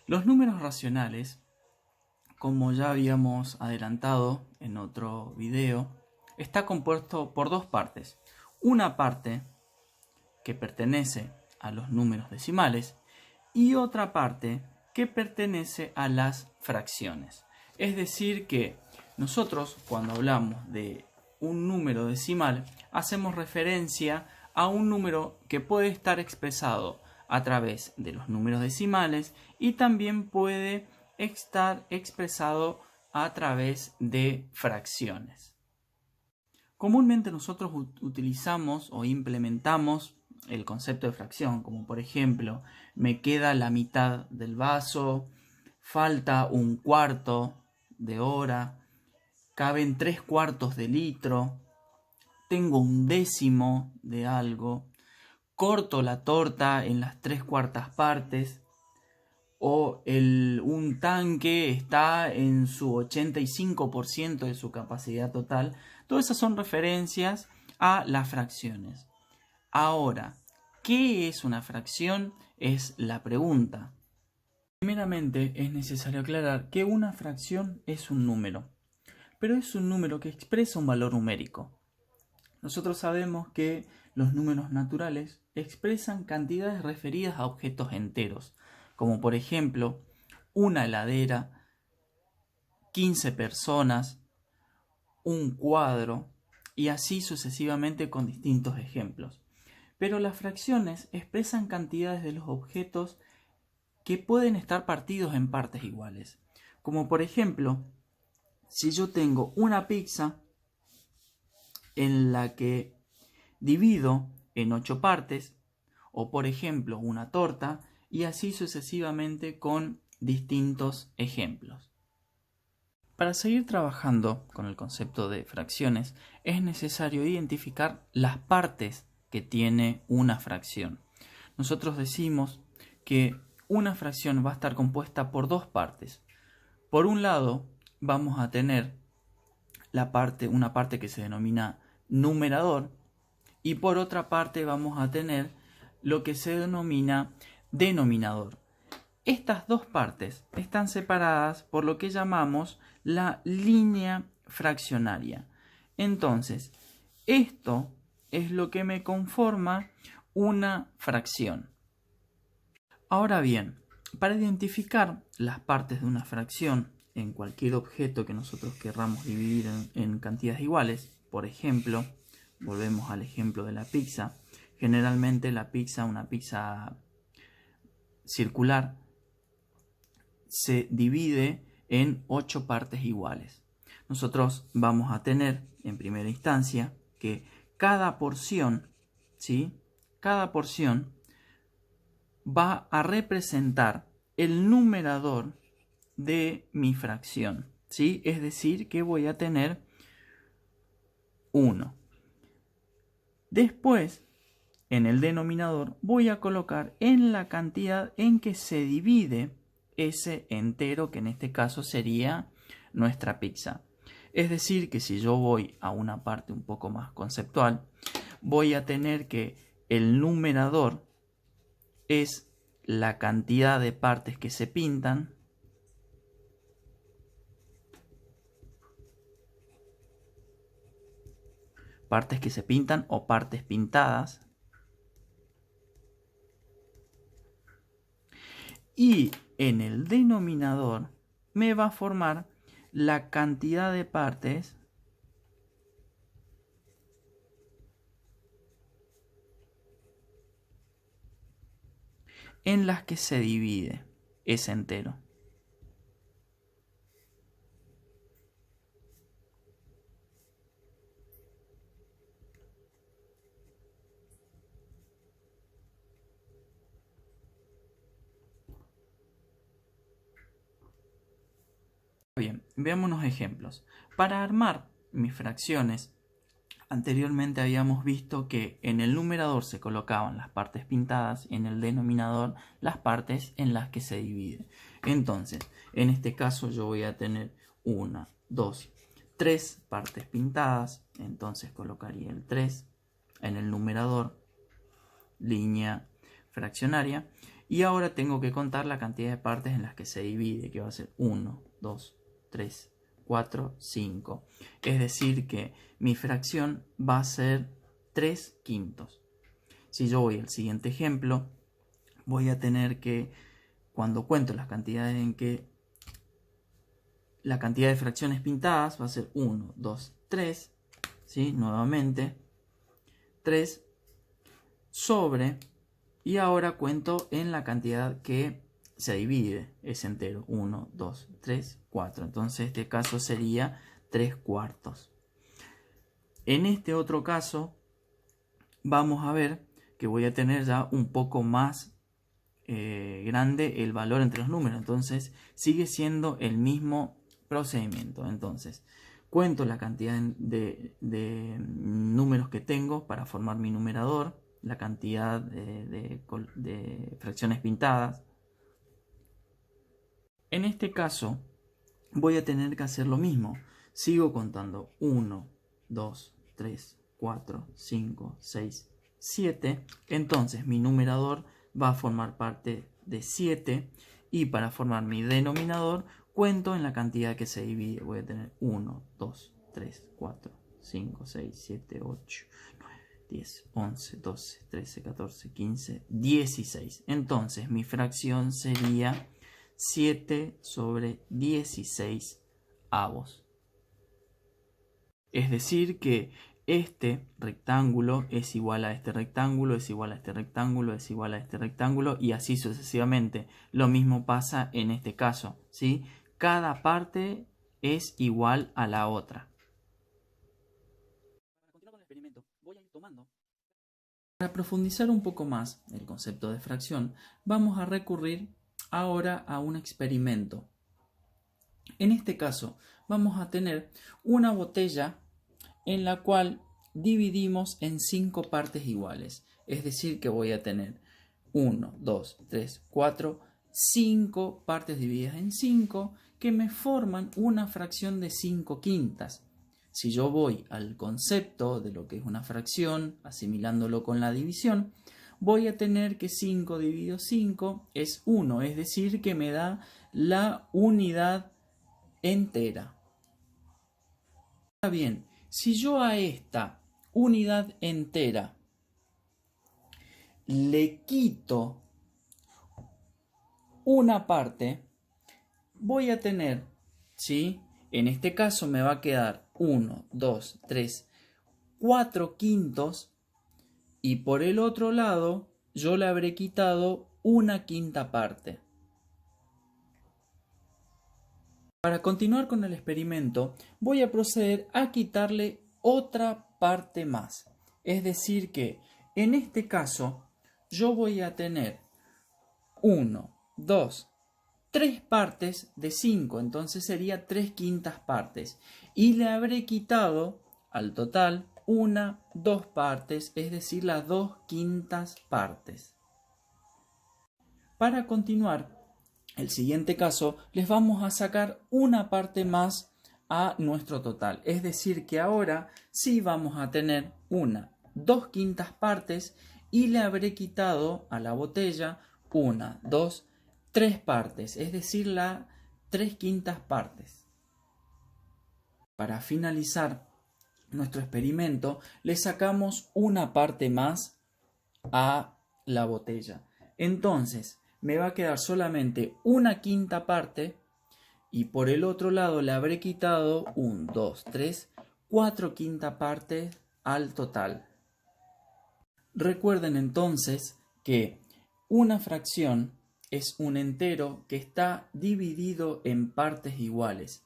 Los números racionales, como ya habíamos adelantado en otro video, está compuesto por dos partes. Una parte que pertenece a los números decimales y otra parte que pertenece a las fracciones. Es decir que nosotros, cuando hablamos de un número decimal, hacemos referencia a un número que puede estar expresado a través de los números decimales y también puede estar expresado a través de fracciones. Comúnmente nosotros utilizamos o implementamos el concepto de fracción, como por ejemplo, me queda la mitad del vaso, falta un cuarto de hora, caben 3/4 de litro, tengo un décimo de algo, corto la torta en las 3/4 partes, o un tanque está en su 85% de su capacidad total. Todas esas son referencias a las fracciones. Ahora, ¿qué es una fracción? Es la pregunta. Primeramente, es necesario aclarar que una fracción es un número, pero es un número que expresa un valor numérico. Nosotros sabemos que los números naturales expresan cantidades referidas a objetos enteros, como por ejemplo, una heladera, 15 personas, un cuadro, y así sucesivamente con distintos ejemplos. Pero las fracciones expresan cantidades de los objetos que pueden estar partidos en partes iguales. Como por ejemplo, si yo tengo una pizza en la que divido en 8 partes, o por ejemplo una torta, y así sucesivamente con distintos ejemplos. Para seguir trabajando con el concepto de fracciones, es necesario identificar las partes que tiene una fracción. Nosotros decimos que una fracción va a estar compuesta por dos partes. Por un lado, vamos a tener una parte que se denomina numerador, y por otra parte vamos a tener lo que se denomina denominador. Estas dos partes están separadas por lo que llamamos la línea fraccionaria. Entonces, esto es lo que me conforma una fracción. Ahora bien, para identificar las partes de una fracción en cualquier objeto que nosotros querramos dividir en cantidades iguales, por ejemplo, volvemos al ejemplo de la pizza. Generalmente una pizza circular, se divide en 8 partes iguales. Nosotros vamos a tener en primera instancia que cada porción, ¿sí? Cada porción va a representar el numerador de mi fracción, ¿sí? Es decir, que voy a tener 1. Después, en el denominador, voy a colocar en la cantidad en que se divide ese entero, que en este caso sería nuestra pizza. Es decir, que si yo voy a una parte un poco más conceptual, voy a tener que el numerador es la cantidad de partes que se pintan, o partes pintadas, y en el denominador me va a formar la cantidad de partes en las que se divide ese entero. Bien, veamos unos ejemplos. Para armar mis fracciones, anteriormente habíamos visto que en el numerador se colocaban las partes pintadas y en el denominador las partes en las que se divide. Entonces, en este caso yo voy a tener 1, 2, 3 partes pintadas. Entonces colocaría el 3 en el numerador, línea fraccionaria. Y ahora tengo que contar la cantidad de partes en las que se divide, que va a ser 1, 2, 3, 4, 5. Es decir que mi fracción va a ser 3 quintos. Si yo voy al siguiente ejemplo, voy a tener que, cuando cuento las cantidades en que la cantidad de fracciones pintadas va a ser 1, 2, 3, ¿sí? Nuevamente 3 sobre, y ahora cuento en la cantidad que se divide, es entero, 1, 2, 3, 4. Entonces este caso sería 3 cuartos. En este otro caso vamos a ver que voy a tener ya un poco más grande el valor entre los números. Entonces sigue siendo el mismo procedimiento. Entonces cuento la cantidad de números que tengo para formar mi numerador, la cantidad de fracciones pintadas. En este caso voy a tener que hacer lo mismo. Sigo contando 1, 2, 3, 4, 5, 6, 7. Entonces mi numerador va a formar parte de 7. Y para formar mi denominador cuento en la cantidad que se divide. Voy a tener 1, 2, 3, 4, 5, 6, 7, 8, 9, 10, 11, 12, 13, 14, 15, 16. Entonces mi fracción sería 7 sobre 16 avos. Es decir que este rectángulo es igual a este rectángulo, es igual a este rectángulo, es igual a este rectángulo y así sucesivamente. Lo mismo pasa en este caso, ¿sí? Cada parte es igual a la otra. Para continuar con el experimento, voy a ir tomando. Para profundizar un poco más el concepto de fracción, vamos a recurrir ahora a un experimento. En este caso vamos a tener una botella en la cual dividimos en 5 partes iguales. Es decir que voy a tener 1, 2, 3, 4, 5 partes divididas en 5 que me forman una fracción de 5 quintas. Si yo voy al concepto de lo que es una fracción, asimilándolo con la división, voy a tener que 5 dividido 5 es 1, es decir que me da la unidad entera. Ahora bien, si yo a esta unidad entera le quito una parte, voy a tener, ¿sí? En este caso me va a quedar 1, 2, 3, 4 quintos y por el otro lado yo le habré quitado una quinta parte. Para continuar con el experimento, voy a proceder a quitarle otra parte más. Es decir que, en este caso, yo voy a tener 1, 2, 3 partes de 5. Entonces sería 3 quintas partes. Y le habré quitado, al total, 1, 2 partes, es decir, las 2 quintas partes. Para continuar, el siguiente caso, les vamos a sacar una parte más a nuestro total. Es decir que ahora sí vamos a tener 2 quintas partes y le habré quitado a la botella 1, 2, 3 partes. Es decir, las 3 quintas partes. Para finalizar nuestro experimento, le sacamos una parte más a la botella. Entonces, me va a quedar solamente una quinta parte y por el otro lado le habré quitado 1, 2, 3, 4 quintas partes al total. Recuerden entonces que una fracción es un entero que está dividido en partes iguales.